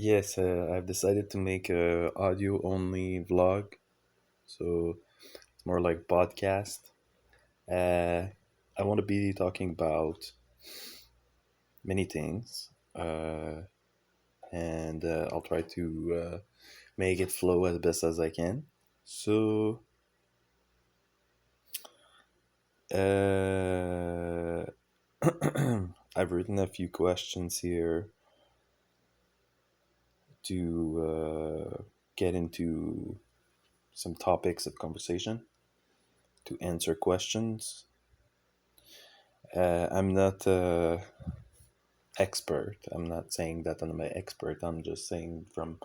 Yes, I've decided to make a audio only vlog, so it's more like podcast. Uh, I want to be talking about many things, and I'll try to make it flow as best as I can. So, uh, I've written a few questions here to get into some topics of conversation, to answer questions. I'm not expert. I'm not saying that I'm an expert. I'm just saying from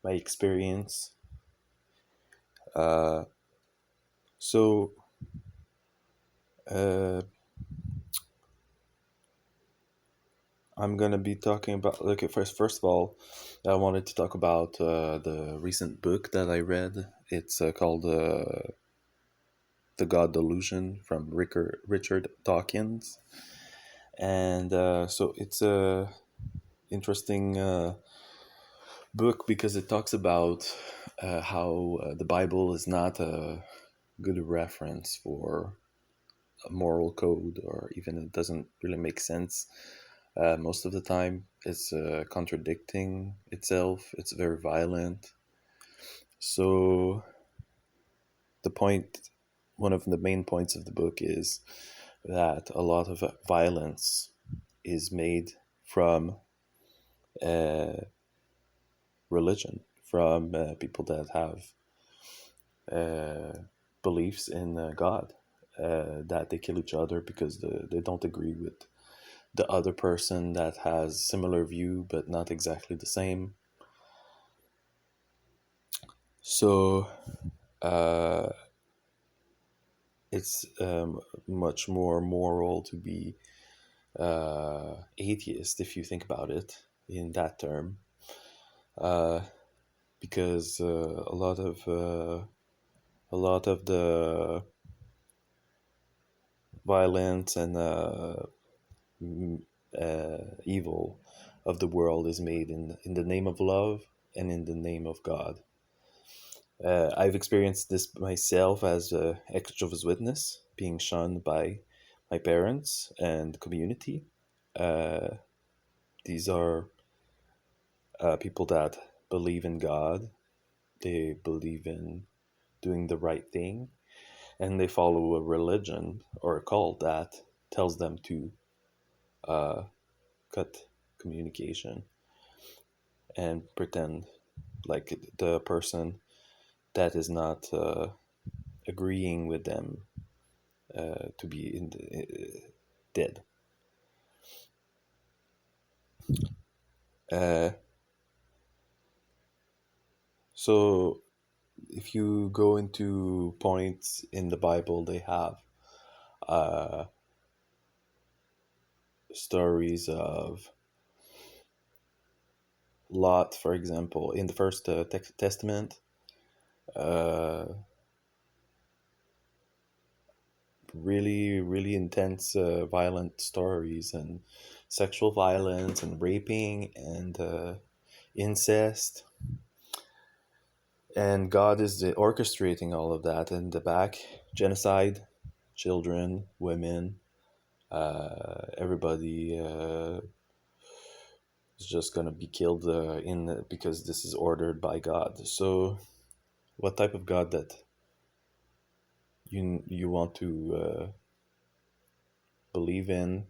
my experience. Uh, so, uh, I'm gonna be talking about. Okay, first of all, I wanted to talk about the recent book that I read. It's called "The God Delusion" from Richard Dawkins, and so it's a interesting book because it talks about how the Bible is not a good reference for a moral code, or even it doesn't really make sense. Most of the time, it's contradicting itself. It's very violent. So the point, one of the main points of the book is that a lot of violence is made from uh, religion, from people that have uh, beliefs in God, that they kill each other because they don't agree with the other person that has similar view but not exactly the same. So uh, it's much more moral to be atheist if you think about it in that term, uh, because a lot of the violence and evil of the world is made in the name of love and in the name of God. I've experienced this myself as a Jehovah's Witness, being shunned by my parents and community. Uh, these are people that believe in God, they believe in doing the right thing, and they follow a religion or a cult that tells them to uh, cut communication and pretend like the person that is not agreeing with them to be dead. Uh, so if you go into points in the Bible, they have uh, stories of Lot, for example, in the first Testament. Uh, really, really intense, violent stories and sexual violence and raping and incest. And God is orchestrating all of that in the back. Genocide, children, women, everybody is just gonna be killed because this is ordered by God. So, what type of God that you want to believe in?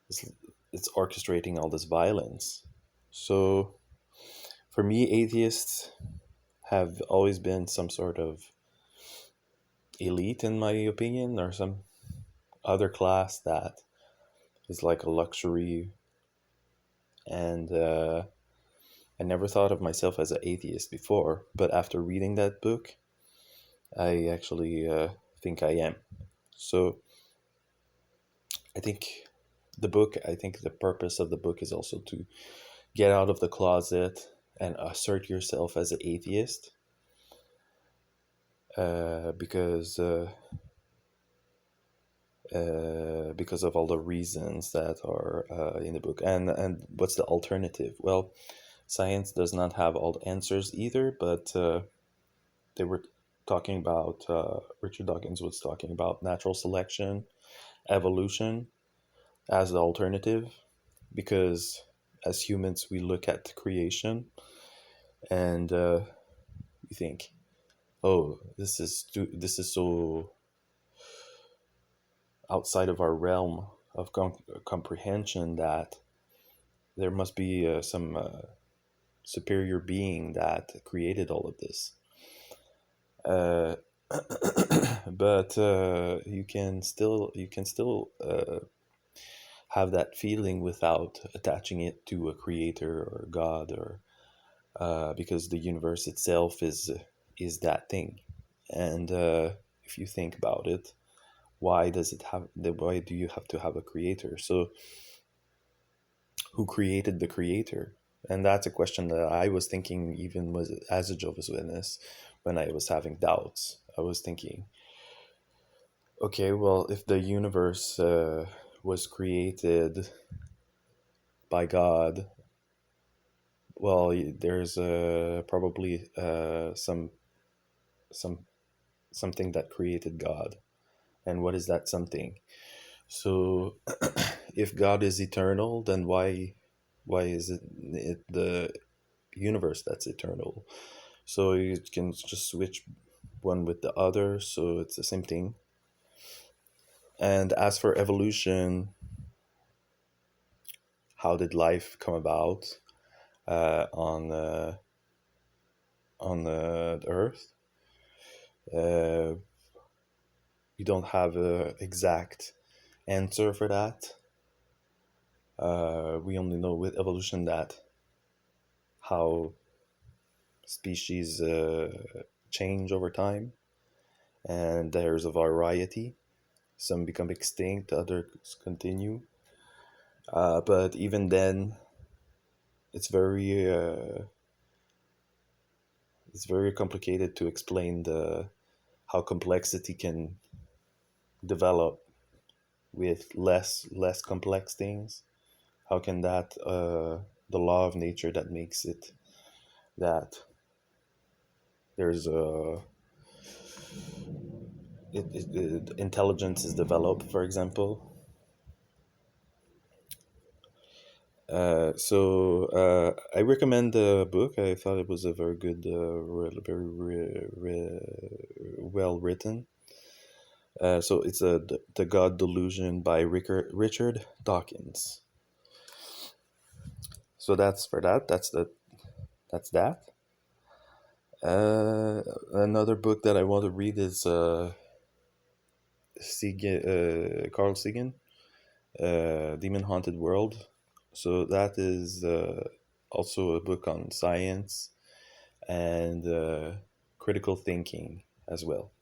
It's, it's orchestrating all this violence. So, for me, atheists have always been some sort of elite, in my opinion, or some other class that is like a luxury. And I never thought of myself as an atheist before, but after reading that book, I actually think I am. So I think the purpose of the book is also to get out of the closet and assert yourself as an atheist, because of all the reasons that are in the book. And what's the alternative? Well, Science does not have all the answers either, but they were talking about, Richard Dawkins was talking about natural selection, evolution as the alternative, because as humans, we look at creation and we think, oh, this is so outside of our realm of comprehension that there must be some superior being that created all of this. Uh, but you can still have that feeling without attaching it to a creator or a god, or because the universe itself is that thing. And if you think about it, why do you have to have a creator? So who created the creator? And that's a question that I was thinking, even was as a Jehovah's Witness, when I was having doubts. I was thinking, okay, well, if the universe was created by God, well, there's probably some something that created God. And what is that something? So if God is eternal, then why is it the universe that's eternal? So you can just switch one with the other, so it's the same thing. And as for evolution, how did life come about uh, on uh, on the Earth? Uh, we don't have a exact answer for that. We only know with evolution that how species change over time, and there's a variety. Some become extinct, others continue. But even then, it's very uh, it's very complicated to explain the how complexity can develop with less complex things. How can that the law of nature that makes it that there's a intelligence is developed, for example. I recommend the book. I thought it was a very good, very well written. So it's the God Delusion by Richard Dawkins. So that's for that. That's that. Another book that I want to read is Carl Sagan, Demon Haunted World. So that is also a book on science and critical thinking as well.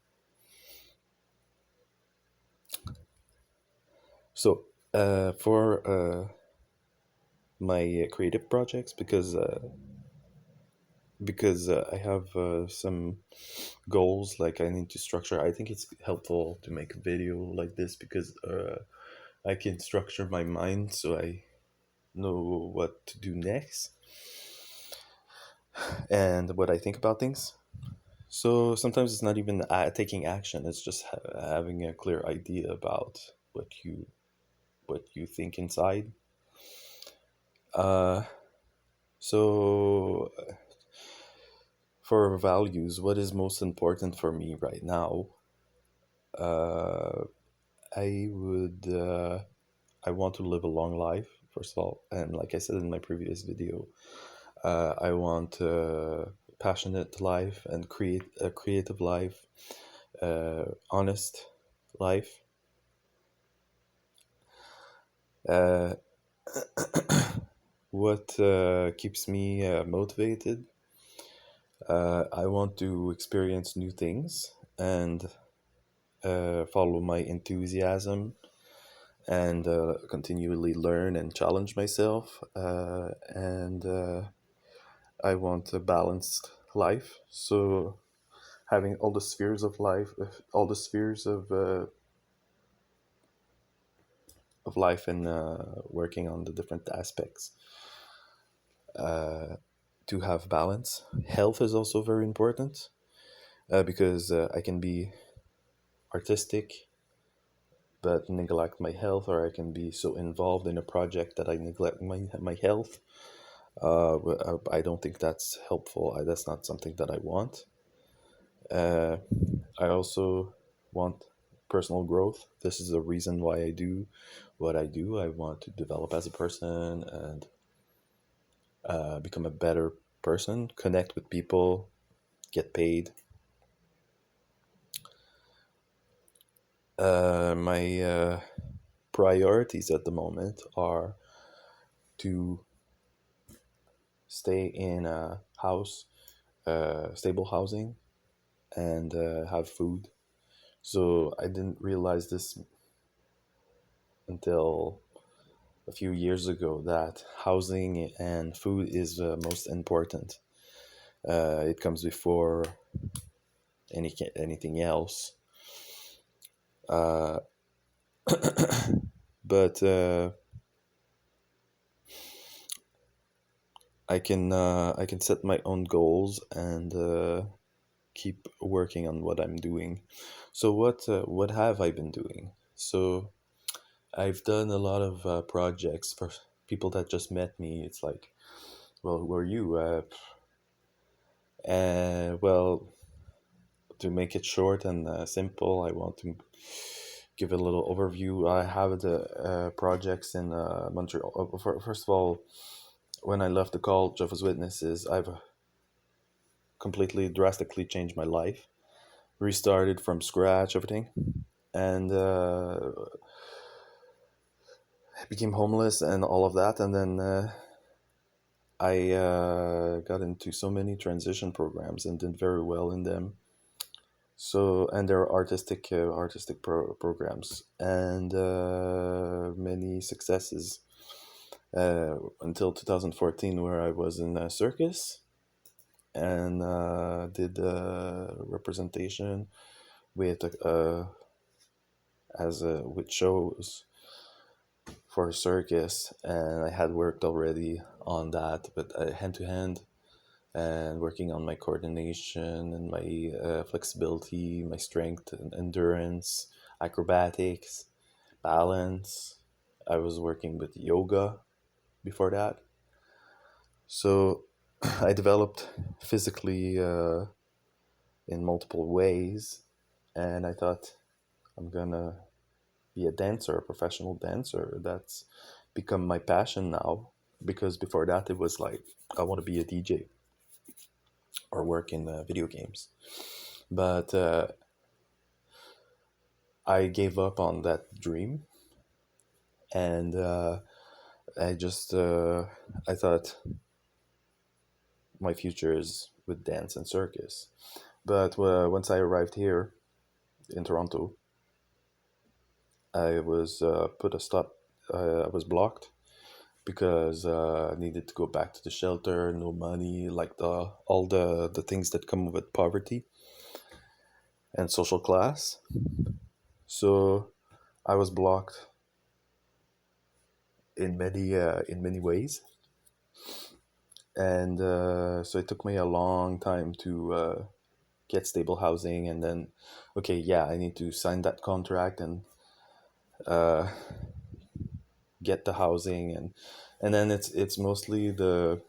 So for my creative projects, because I have some goals, like I need to structure. I think it's helpful to make a video like this because I can structure my mind so I know what to do next and what I think about things. So sometimes it's not even taking action; it's just having a clear idea about what you think inside. Uh, so for values, what is most important for me right now? Uh, I would I want to live a long life, first of all, and like I said in my previous video, I want a passionate life and create a creative life, honest life. Uh, what keeps me motivated? I want to experience new things and follow my enthusiasm and continually learn and challenge myself. And I want a balanced life. So having all the spheres of life, all the spheres of life, and working on the different aspects. to have balance. Health is also very important, because I can be artistic but neglect my health, or I can be so involved in a project that I neglect my health. I don't think that's helpful. That's not something that I want. Uh, I also want personal growth. This is the reason why I do what I do. I want to develop as a person and become a better person, connect with people, get paid. My priorities at the moment are to stay in a house, stable housing, and have food. So I didn't realize this until a few years ago, that housing and food is most important. It comes before anything else. Uh, but I can set my own goals and keep working on what I'm doing. So what have I been doing? So I've done a lot of projects for people that just met me. It's like, well, who are you? Well, to make it short and simple, I want to give a little overview. I have the projects in Montreal. First of all, when I left the call Jehovah's Witnesses, I've completely drastically changed my life, restarted from scratch, everything, and became homeless and all of that. And then I got into so many transition programs and did very well in them. So, and there are artistic programs and many successes until 2014, where I was in a circus and did representation with with shows for a circus, and I had worked already on that, but hand to hand, and working on my coordination and my flexibility, my strength and endurance, acrobatics, balance. I was working with yoga before that. So I developed physically in multiple ways, and I thought I'm gonna be a dancer, a professional dancer. That's become my passion now, because before that it was like I want to be a DJ or work in video games. But I gave up on that dream, and I just I thought my future is with dance and circus. But once I arrived here in Toronto, I was put a stop. I was blocked because I needed to go back to the shelter. No money, like the all the things that come with poverty and social class. So I was blocked in many ways, and so it took me a long time to get stable housing. And then, okay, yeah, I need to sign that contract and uh, get the housing, and then it's mostly the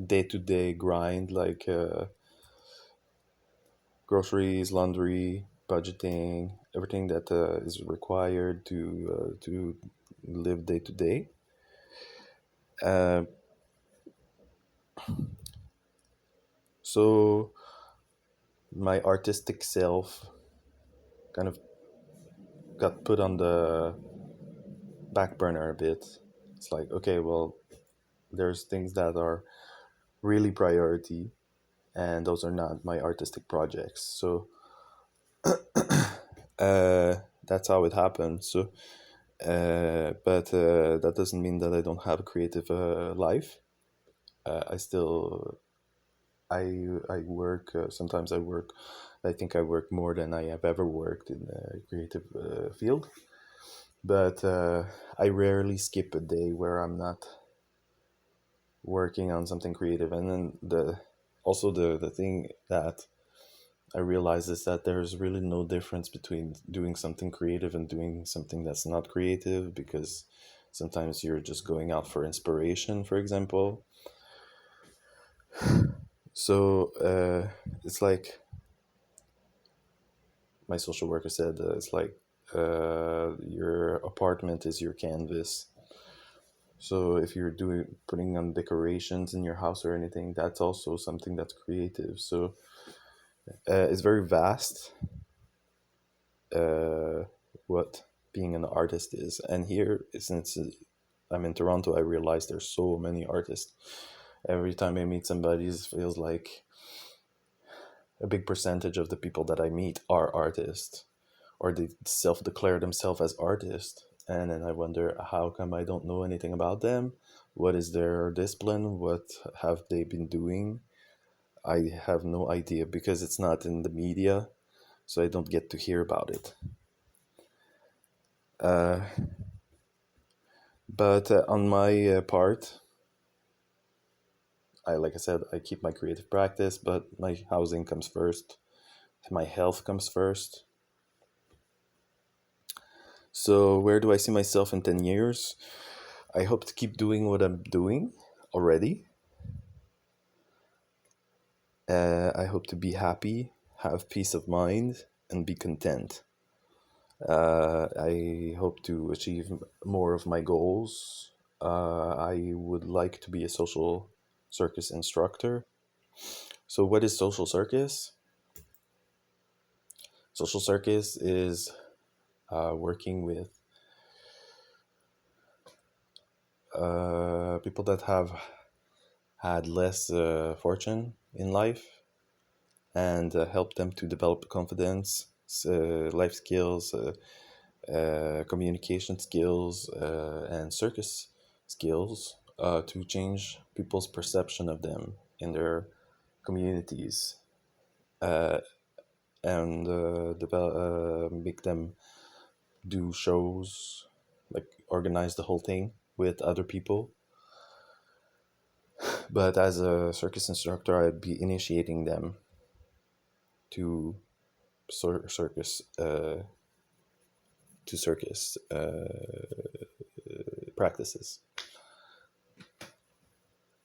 day-to-day grind, like groceries, laundry, budgeting, everything that is required to live day to day. Uh, so my artistic self kind of got put on the back burner a bit. It's like, okay, well, there's things that are really priority, and those are not my artistic projects. So uh, that's how it happened. So, but that doesn't mean that I don't have a creative life. I still I work. Sometimes I work. I think I work more than I have ever worked in the creative field. But I rarely skip a day where I'm not working on something creative. And then the thing that I realize is that there's really no difference between doing something creative and doing something that's not creative, because sometimes you're just going out for inspiration, for example. So it's like my social worker said, it's like your apartment is your canvas. So if you're doing putting on decorations in your house or anything, that's also something that's creative. So it's very vast, uh, what being an artist is. And here, since I'm in Toronto, I realize there's so many artists. Every time I meet somebody, it feels like a big percentage of the people that I meet are artists, or they self-declare themselves as artists. And then I wonder, how come I don't know anything about them? What is their discipline? What have they been doing? I have no idea, because it's not in the media, so I don't get to hear about it. Uh, but on my part, like I said, I keep my creative practice, but my housing comes first. My health comes first. So where do I see myself in 10 years? I hope to keep doing what I'm doing already. I hope to be happy, have peace of mind, and be content. I hope to achieve more of my goals. I would like to be a social circus instructor. So, what is social circus? Social circus is working with people that have had less fortune in life, and help them to develop confidence, life skills, communication skills, and circus skills, to change people's perception of them in their communities, uh, and make them do shows, like organize the whole thing with other people. But as a circus instructor, I'd be initiating them to circus circus practices.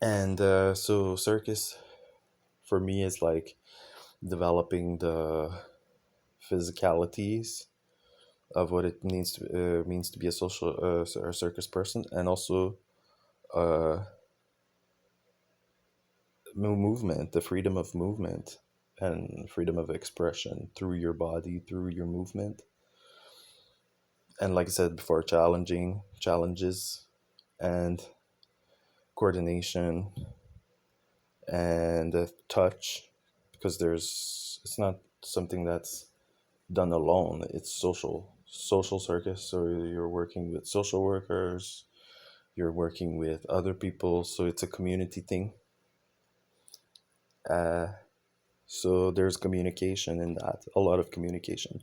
And so circus for me is like developing the physicalities of what it means to be a social or circus person, and also uh, movement, the freedom of movement and freedom of expression through your body, through your movement. And like I said before, challenging challenges and coordination and touch, because it's not something that's done alone. It's social circus. So you're working with social workers, you're working with other people, so it's a community thing. uh, so there's communication in that, a lot of communication,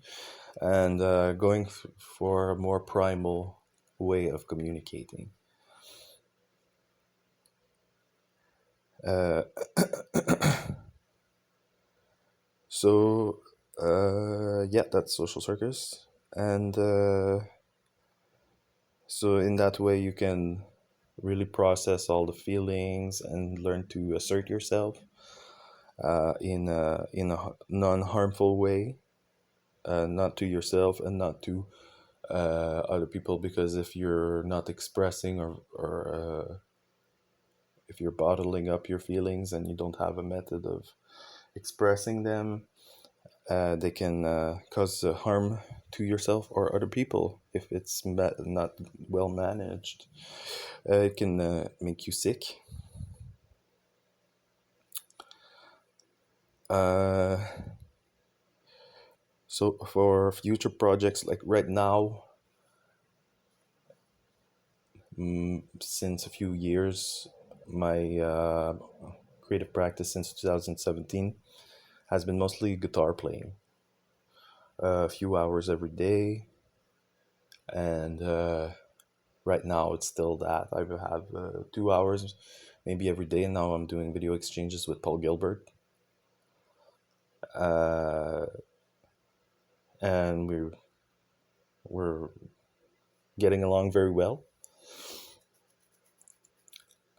and going for a more primal way of communicating. uh, so yeah, that's social circus. And so in that way you can really process all the feelings and learn to assert yourself in a non-harmful way, not to yourself and not to other people. Because if you're not expressing, or if you're bottling up your feelings and you don't have a method of expressing them, they can cause harm to yourself or other people if it's not well managed. It can make you sick. Uh, so for future projects, like right now, since a few years, my creative practice since 2017 has been mostly guitar playing, a few hours every day. And right now it's still that I have 2 hours maybe every day. And now I'm doing video exchanges with Paul Gilbert. Uh, and we're getting along very well.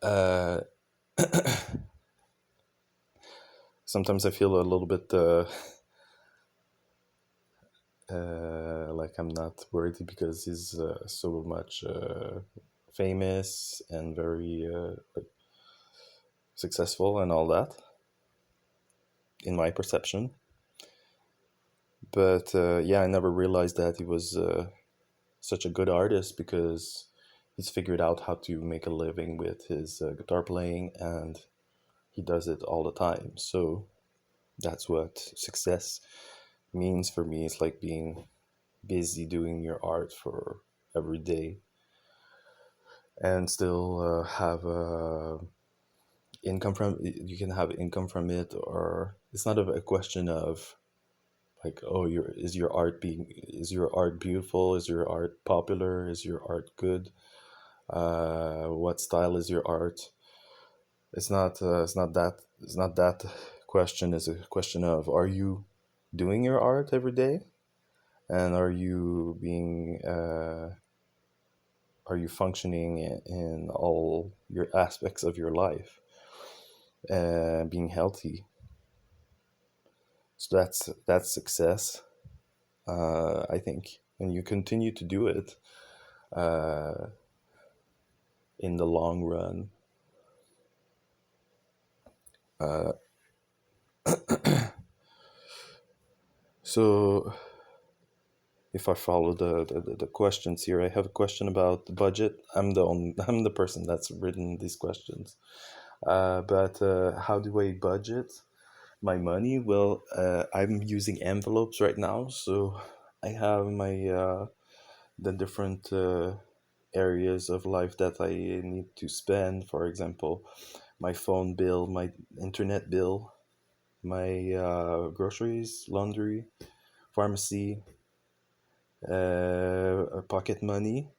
Uh, Sometimes I feel a little bit like I'm not worthy because he's so much famous and very like successful and all that, in my perception. But yeah, I never realized that he was such a good artist because he's figured out how to make a living with his guitar playing, and he does it all the time. So that's what success means for me. It's like being busy doing your art for every day and still have income from you can have income from it. Or it's not a question of like, oh, is your art beautiful, is your art popular, is your art good, what style is your art. It's not that question. Is a question of, are you doing your art every day, and are you functioning in all your aspects of your life and being healthy. So that's success, I think, and you continue to do it uh, in the long run. Uh, so if I follow the questions here, I have a question about the budget. I'm the person that's written these questions. But how do I budget my money? Well, I'm using envelopes right now, so I have my the different areas of life that I need to spend. For example, my phone bill, my internet bill, my groceries, laundry, pharmacy, pocket money,